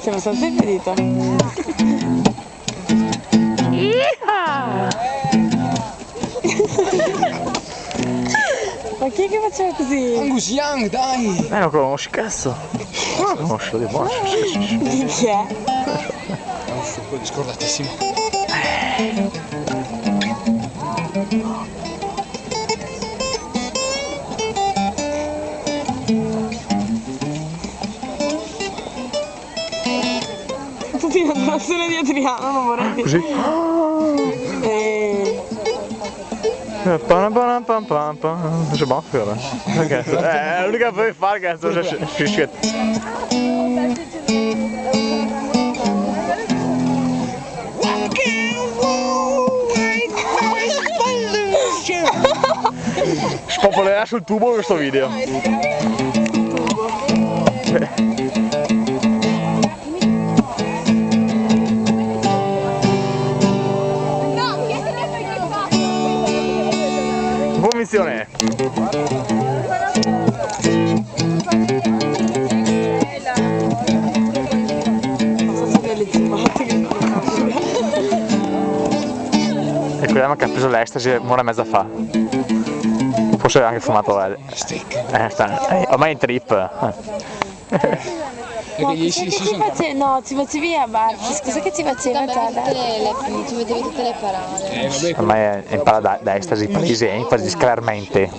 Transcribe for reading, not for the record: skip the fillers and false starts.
Sei abbastanza impedito. Ma chi è che faceva così? Angus Young, dai! Non conosci, cazzo! Non lo conosco, di buono. Chi è? È un fuoco scordatissimo. Tutti la canzone di Adriano, non vorrei dire. Così? Pam pam pam pam pam. C'est bon, frère. Ok. L'unica che puoi fare, cazzo, è shit. Spopolerà sul tubo questo video. Buona missione! Ricordiamo che ha preso l'estasi un'ora e mezza fa. Forse ha anche fumato ormai è in trip. No, ci facevi a Barci, scusa che ci faceva Ci vedevi tutte le parole. Vabbè, Ormai è in pala da estasi palese, enfasi claramente.